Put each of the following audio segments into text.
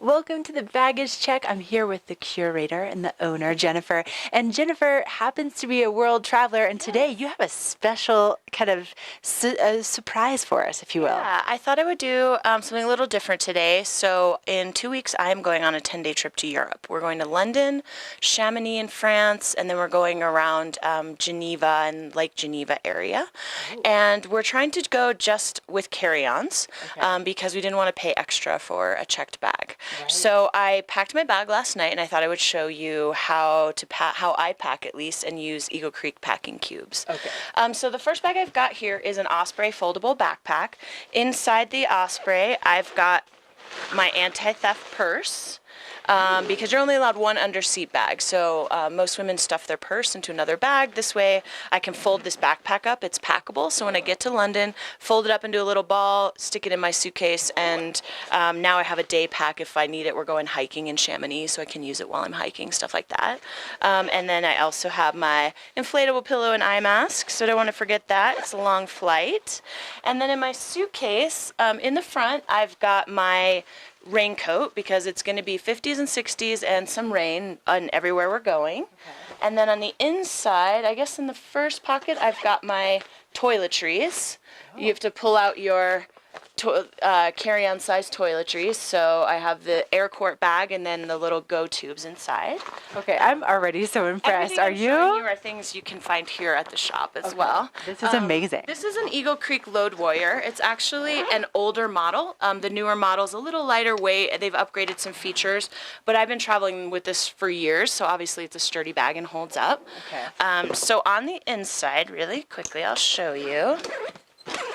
Welcome to the Baggage Check. I'm here with the curator and the owner, Jennifer. And Jennifer happens to be a world traveler, and today you have a special kind of surprise for us, if you will. Yeah, I thought I would do something a little different today. So in 2 weeks, I'm going on a 10-day trip to Europe. We're going to London, Chamonix in France, and then we're going around Geneva and Lake Geneva area. Ooh. And we're trying to go just with carry-ons because we didn't want to pay extra for a checked bag. Right. So I packed my bag last night, and I thought I would show you how I pack at least and use Eagle Creek packing cubes. Okay. So the first bag I've got here is an Osprey foldable backpack. Inside the Osprey, I've got my anti-theft purse. Because you're only allowed one under-seat bag. So most women stuff their purse into another bag. This way I can fold this backpack up. It's packable. So when I get to London, fold it up into a little ball, stick it in my suitcase, and now I have a day pack if I need it. We're going hiking in Chamonix, so I can use it while I'm hiking, stuff like that. And then I also have my inflatable pillow and eye mask, so I don't want to forget that. It's a long flight. And then in my suitcase, in the front, I've got my raincoat because it's going to be 50s and 60s and some rain on everywhere we're going. Okay. And then on the inside, I guess in the first pocket, I've got my toiletries. Oh. You have to pull out your carry-on size toiletries. So I have the AirQuart bag and then the little Go tubes inside. Okay, I'm already so impressed. Are you? Are things you can find here at the shop as well. This is amazing. This is an Eagle Creek Load Warrior. It's actually an older model. The newer model's a little lighter weight. They've upgraded some features, but I've been traveling with this for years, so obviously it's a sturdy bag and holds up. Okay. So on the inside, really quickly, I'll show you.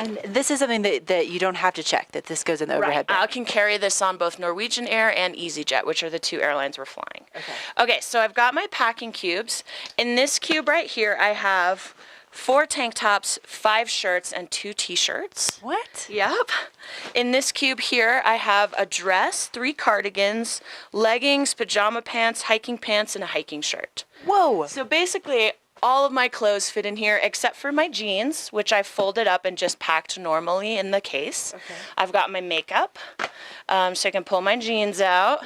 And this is something that you don't have to check, that this goes in the overhead bin. I can carry this on both Norwegian Air and EasyJet, which are the two airlines we're flying. Okay, so I've got my packing cubes. In this cube right here, I have 4 tank tops, 5 shirts, and 2 t-shirts. What? Yep. In this cube here, I have a dress, 3 cardigans, leggings, pajama pants, hiking pants, and a hiking shirt. Whoa. So basically, all of my clothes fit in here except for my jeans, which I folded up and just packed normally in the case. Okay. I've got my makeup, so I can pull my jeans out.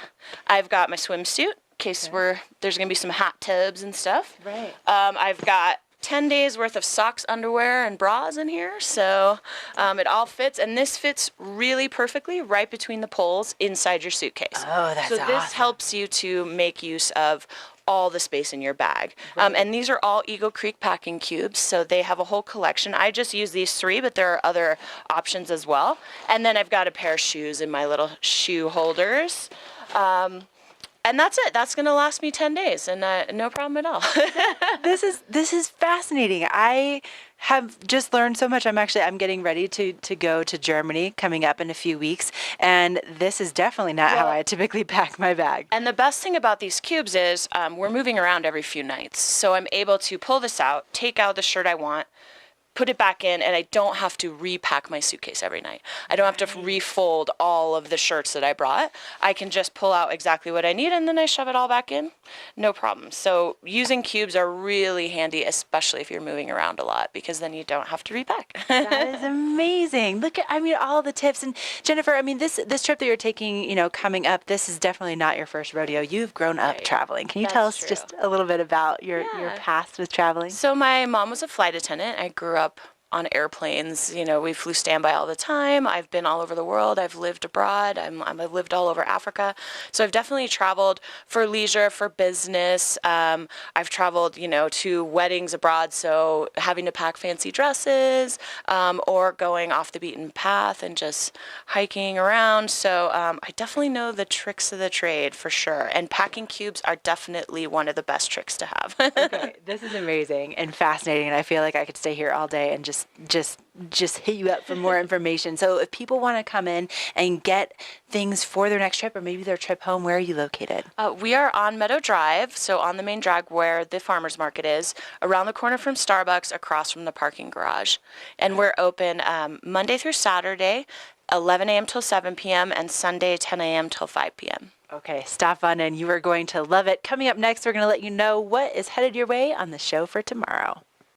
I've got my swimsuit in case there's going to be some hot tubs and stuff. Right. I've got 10 days worth of socks, underwear, and bras in here, so it all fits, and this fits really perfectly right between the poles inside your suitcase. Oh, that's awesome. So this helps you to make use of all the space in your bag. Right. And these are all Eagle Creek packing cubes, so they have a whole collection. I just use these 3, but there are other options as well. And then I've got a pair of shoes in my little shoe holders. And that's it. That's going to last me 10 days, and no problem at all. This is fascinating. I have just learned so much. I'm getting ready to go to Germany coming up in a few weeks, and this is definitely not how I typically pack my bag. And the best thing about these cubes is we're moving around every few nights, so I'm able to pull this out, take out the shirt I want, put it back in, and I don't have to repack my suitcase every night. I don't have to refold all of the shirts that I brought. I can just pull out exactly what I need, and then I shove it all back in. No problem. So using cubes are really handy, especially if you're moving around a lot, because then you don't have to repack. That is amazing. Look at, all the tips. And Jennifer, this trip that you're taking, coming up, this is definitely not your first rodeo. You've grown up traveling. Can you tell us just a little bit about your past with traveling? So my mom was a flight attendant. I grew up on airplanes. We flew standby all the time. I've been all over the world. I've lived abroad. I've lived all over Africa. So I've definitely traveled for leisure, for business. I've traveled, to weddings abroad. So having to pack fancy dresses, or going off the beaten path and just hiking around. So I definitely know the tricks of the trade for sure. And packing cubes are definitely one of the best tricks to have. Okay, this is amazing and fascinating. And I feel like I could stay here all day and just hit you up for more information. So if people want to come in and get things for their next trip or maybe their trip home, where are you located? We are on Meadow Drive, so on the main drag where the farmer's market is, around the corner from Starbucks, across from the parking garage. And we're open Monday through Saturday, 11 a.m. till 7 p.m. and Sunday, 10 a.m. till 5 p.m. Okay, stop on in. You are going to love it. Coming up next, we're going to let you know what is headed your way on the show for tomorrow.